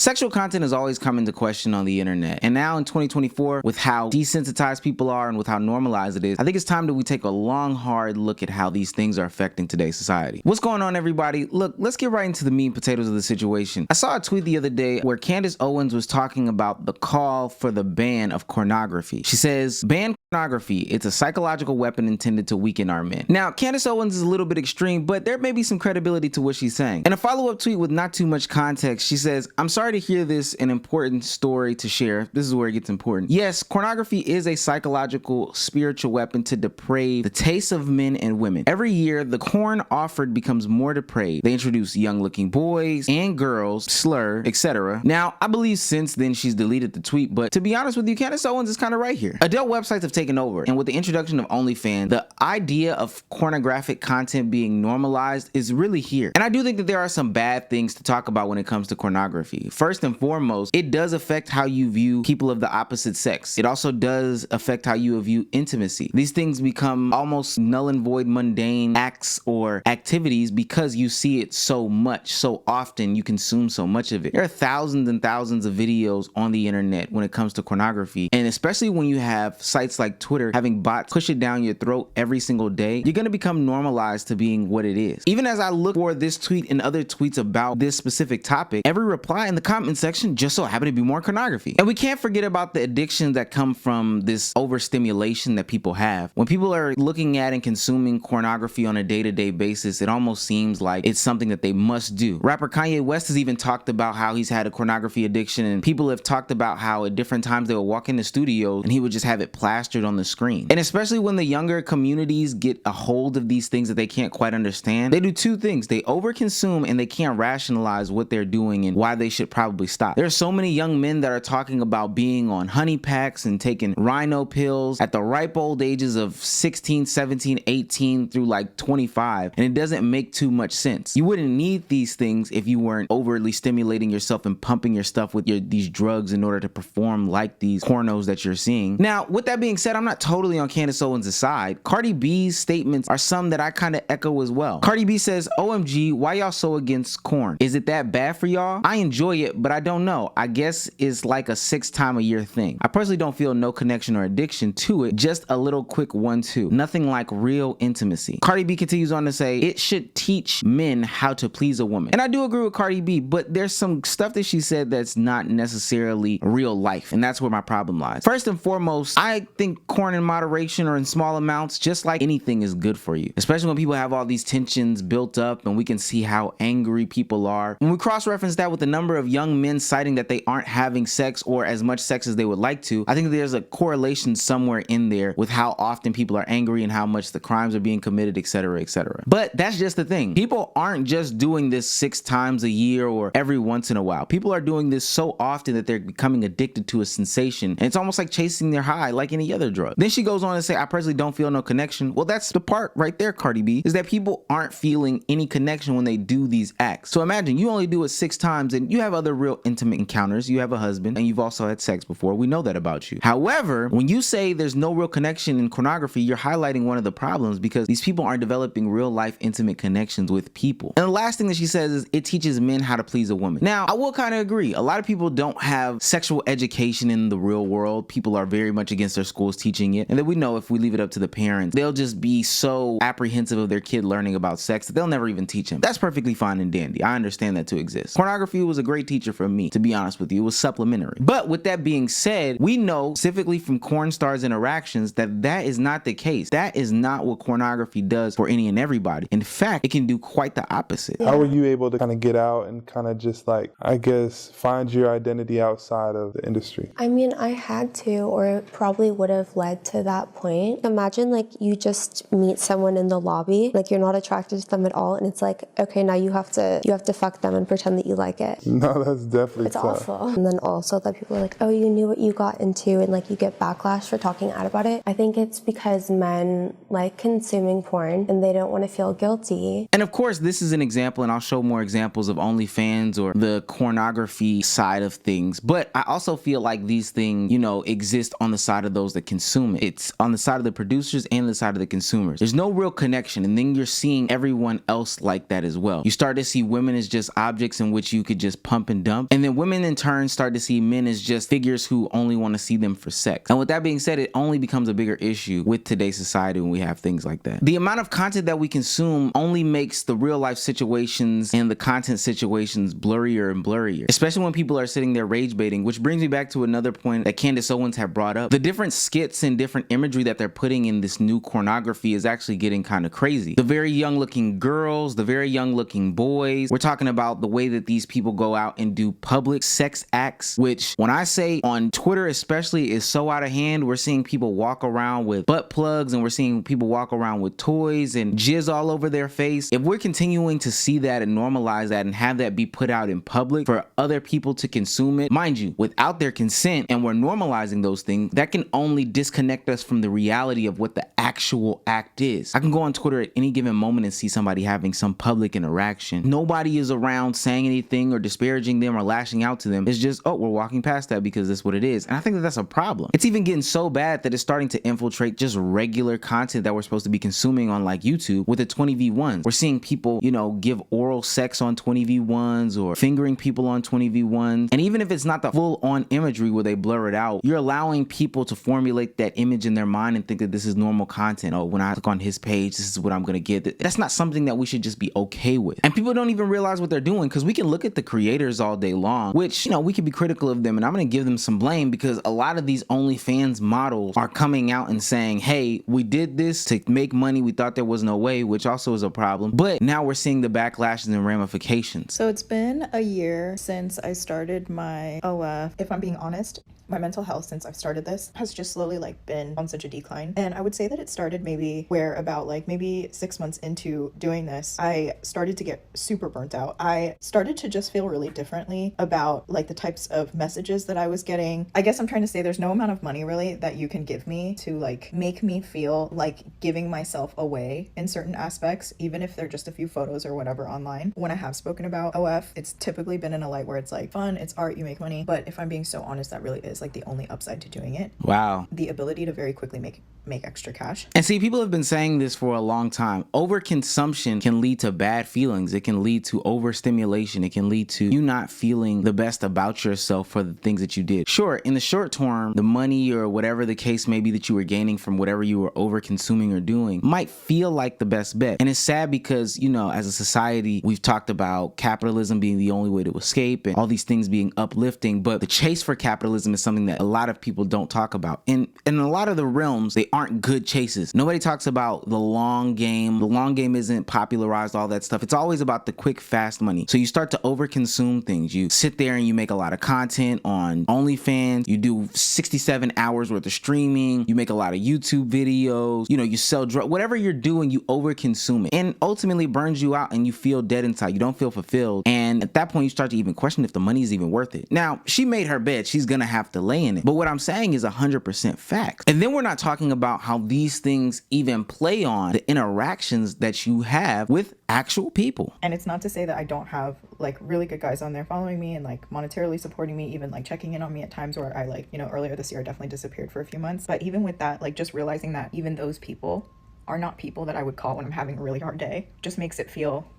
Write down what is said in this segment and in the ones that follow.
Sexual content is always come into question on the internet, and now in 2024, with how desensitized people are and with how normalized it is, I think it's time that we take a long, hard look at how these things are affecting today's society. What's going on, everybody? Look, let's get right into the meat and potatoes of the situation. I saw a tweet the other day where Candace Owens was talking about the call for the ban of pornography. She says, ban pornography, it's a psychological weapon intended to weaken our men. Now, Candace Owens is a little bit extreme, but there may be some credibility to what she's saying. In a follow-up tweet with not too much context, she says, I'm sorry to hear this, an important story to share. This is where it gets important. Yes, pornography is a psychological, spiritual weapon to deprave the tastes of men and women. Every year, the porn offered becomes more depraved. They introduce young-looking boys and girls, slur, etc. Now, I believe since then she's deleted the tweet, but to be honest with you, Candace Owens is kind of right here. Adult websites have taken over, and with the introduction of OnlyFans, the idea of pornographic content being normalized is really here. And I do think that there are some bad things to talk about when it comes to pornography. First and foremost, it does affect how you view people of the opposite sex. It also does affect how you view intimacy. These things become almost null and void mundane acts or activities because you see it so much, so often, you consume so much of it. There are thousands and thousands of videos on the internet when it comes to pornography, and especially when you have sites like Twitter having bots push it down your throat every single day, you're gonna become normalized to being what it is. Even as I look for this tweet and other tweets about this specific topic, every reply in the comment section just so happened to be more pornography. And we can't forget about the addictions that come from this overstimulation that people have. When people are looking at and consuming pornography on a day-to-day basis, it almost seems like it's something that they must do. Rapper Kanye West has even talked about how he's had a pornography addiction, and people have talked about how at different times they would walk into studios and he would just have it plastered on the screen. And especially when the younger communities get a hold of these things that they can't quite understand, they do two things. They overconsume and they can't rationalize what they're doing and why they should probably stop. There are so many young men that are talking about being on honey packs and taking rhino pills at the ripe old ages of 16, 17, 18 through like 25, and it doesn't make too much sense. You wouldn't need these things if you weren't overly stimulating yourself and pumping your stuff with these drugs in order to perform like these pornos that you're seeing. Now, with that being said, I'm not totally on Candace Owens' side. Cardi B's statements are some that I kind of echo as well. Cardi B says, OMG, why y'all so against corn? Is it that bad for y'all? I enjoy it, but I don't know. I guess it's like a 6-time-a-year thing. I personally don't feel no connection or addiction to it, just a little quick 1-2. Nothing like real intimacy. Cardi B continues on to say, it should teach men how to please a woman. And I do agree with Cardi B, but there's some stuff that she said that's not necessarily real life, and that's where my problem lies. First and foremost, I think corn in moderation or in small amounts, just like anything, is good for you, especially when people have all these tensions built up and we can see how angry people are. When we cross-reference that with the number of young men citing that they aren't having sex or as much sex as they would like to, I think there's a correlation somewhere in there with how often people are angry and how much the crimes are being committed, etc., etc. But that's just the thing. People aren't just doing this 6 times a year or every once in a while. People are doing this so often that they're becoming addicted to a sensation, and it's almost like chasing their high like any other drug. Then she goes on to say, I personally don't feel no connection. Well, that's the part right there, Cardi B, is that people aren't feeling any connection when they do these acts. So imagine you only do it 6 times and you have other real intimate encounters. You have a husband and you've also had sex before. We know that about you. However, when you say there's no real connection in pornography, you're highlighting one of the problems because these people aren't developing real life intimate connections with people. And the last thing that she says is it teaches men how to please a woman. Now, I will kind of agree. A lot of people don't have sexual education in the real world. People are very much against their schools teaching it. And then we know if we leave it up to the parents, they'll just be so apprehensive of their kid learning about sex that they'll never even teach him. That's perfectly fine and dandy. I understand that to exist. Pornography was a great teacher for me, to be honest with you. It was supplementary. But with that being said, we know specifically from corn stars interactions that that is not the case. That is not what pornography does for any and everybody. In fact, it can do quite the opposite. How were you able to kind of get out and kind of just like, I guess, find your identity outside of the industry? I mean, I had to, or it probably would have led to that point. Imagine like you just meet someone in the lobby, like you're not attracted to them at all, and it's like, okay, now you have to fuck them and pretend that you like it. No, that's definitely It's tough. awful. And then also that people are like, oh, you knew what you got into, and like you get backlash for talking out about it. I think it's because men like consuming porn and they don't want to feel guilty. And of course, this is an example, and I'll show more examples of OnlyFans or the pornography side of things. But I also feel like these things, you know, exist on the side of those that consume it. It's on the side of the producers and the side of the consumers. There's no real connection, and then you're seeing everyone else like that as well. You start to see women as just objects in which you could just pump and dump, and then women in turn start to see men as just figures who only want to see them for sex. And with that being said, it only becomes a bigger issue with today's society when we have things like that. The amount of content that we consume only makes the real life situations and the content situations blurrier and blurrier, especially when people are sitting there rage baiting, which brings me back to another point that Candace Owens had brought up. The different skits and different imagery that they're putting in this new pornography is actually getting kind of crazy. The very young looking girls, the very young looking boys. We're talking about the way that these people go out and do public sex acts, which when I say on Twitter especially is so out of hand. We're seeing people walk around with butt plugs, and we're seeing people walk around with toys and jizz all over their face. If we're continuing to see that and normalize that and have that be put out in public for other people to consume it, mind you, without their consent, and we're normalizing those things, that can only disconnect us from the reality of what the actual act is. I can go on Twitter at any given moment and see somebody having some public interaction. Nobody is around saying anything or disparaging them or lashing out to them. It's just, oh, we're walking past that because that's what it is. And I think that that's a problem. It's even getting so bad that it's starting to infiltrate just regular content that we're supposed to be consuming on like YouTube with the 20v1s. We're seeing people, you know, give oral sex on 20v1s or fingering people on 20v1s. And even if it's not the full on imagery where they blur it out, you're allowing people to formulate that image in their mind and think that this is normal content. Oh, when I click on his page, this is what I'm gonna get. That's not something that we should just be okay with. And people don't even realize what they're doing, because we can look at the creators all day long, which, you know, we can be critical of them, and I'm gonna give them some blame, because a lot of these OnlyFans models are coming out and saying, hey, we did this to make money, we thought there was no way, which also is a problem, but now we're seeing the backlashes and ramifications. So it's been a year since I started my OF. If I'm being honest, my mental health since I've started this has just slowly like been on such a decline. And I would say that it started maybe where about like maybe 6 months into doing this, I started to get super burnt out. I started to just feel really differently about like the types of messages that I was getting. I guess I'm trying to say there's no amount of money really that you can give me to like make me feel like giving myself away in certain aspects, even if they're just a few photos or whatever online. When I have spoken about OF, it's typically been in a light where it's like fun, it's art, you make money. But if I'm being so honest, that really is like the only upside to doing it. Wow. The ability to very quickly make extra cash. And see, people have been saying this for a long time. Overconsumption can lead to bad feelings. It can lead to overstimulation. It can lead to you not feeling the best about yourself for the things that you did. Sure, in the short term, the money or whatever the case may be that you were gaining from whatever you were overconsuming or doing might feel like the best bet. And it's sad because, you know, as a society, we've talked about capitalism being the only way to escape and all these things being uplifting, but the chase for capitalism is something that a lot of people don't talk about. And in a lot of the realms, they aren't good chases. Nobody talks about the long game. The long game isn't popularized, all that stuff. It's always about the quick, fast money. So you start to overconsume things. You sit there and you make a lot of content on OnlyFans. You do 67 hours worth of streaming. You make a lot of YouTube videos. You know, you sell drugs. Whatever you're doing, you overconsume it. And ultimately burns you out and you feel dead inside. You don't feel fulfilled. And at that point, you start to even question if the money is even worth it. Now, she made her bed. She's going to have to lay in it. But what I'm saying is 100% fact. And then we're not talking about how these things even play on the interactions that you have with actual people. And it's not to say that I don't have like really good guys on there following me and like monetarily supporting me, even like checking in on me at times where I like, you know, earlier this year I definitely disappeared for a few months. But even with that, like just realizing that even those people are not people that I would call when I'm having a really hard day just makes it feel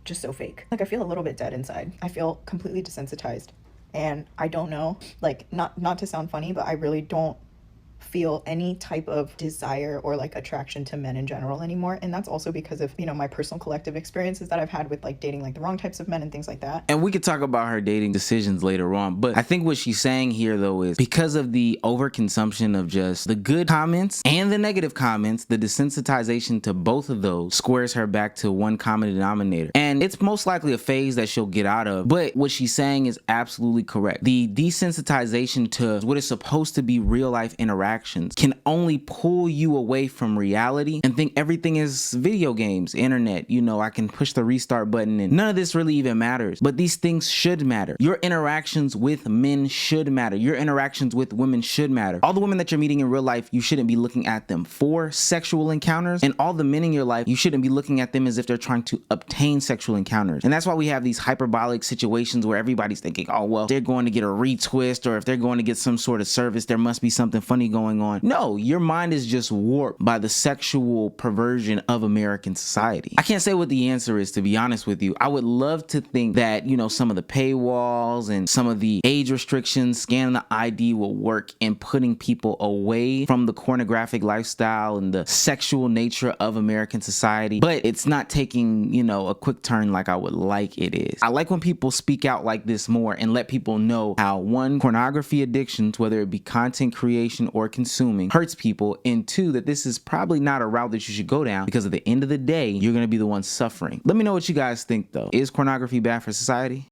just so fake. Like I feel a little bit dead inside. I feel completely desensitized. And I don't know, like not to sound funny, but I really don't feel any type of desire or like attraction to men in general anymore. And that's also because of, you know, my personal collective experiences that I've had with like dating like the wrong types of men and things like that. And we could talk about her dating decisions later on, but I think what she's saying here though is because of the overconsumption of just the good comments and the negative comments, the desensitization to both of those squares her back to one common denominator. And it's most likely a phase that she'll get out of, but what she's saying is absolutely correct. The desensitization to what is supposed to be real life interactions can only pull you away from reality and think everything is video games, internet, you know, I can push the restart button and none of this really even matters. But these things should matter. Your interactions with men should matter. Your interactions with women should matter. All the women that you're meeting in real life, you shouldn't be looking at them for sexual encounters, and all the men in your life, you shouldn't be looking at them as if they're trying to obtain sexual encounters. And that's why we have these hyperbolic situations where everybody's thinking, oh, well, they're going to get a retwist, or if they're going to get some sort of service, there must be something funny going going on. No, your mind is just warped by the sexual perversion of American society. I can't say what the answer is, to be honest with you. I would love to think that, you know, some of the paywalls and some of the age restrictions, scanning the ID will work in putting people away from the pornographic lifestyle and the sexual nature of American society, but it's not taking, you know, a quick turn like I would like it is. I like when people speak out like this more and let people know how, one, pornography addictions, whether it be content creation or consuming, hurts people, and two, that this is probably not a route that you should go down, because at the end of the day, you're going to be the one suffering. Let me know what you guys think though. Is pornography bad for society?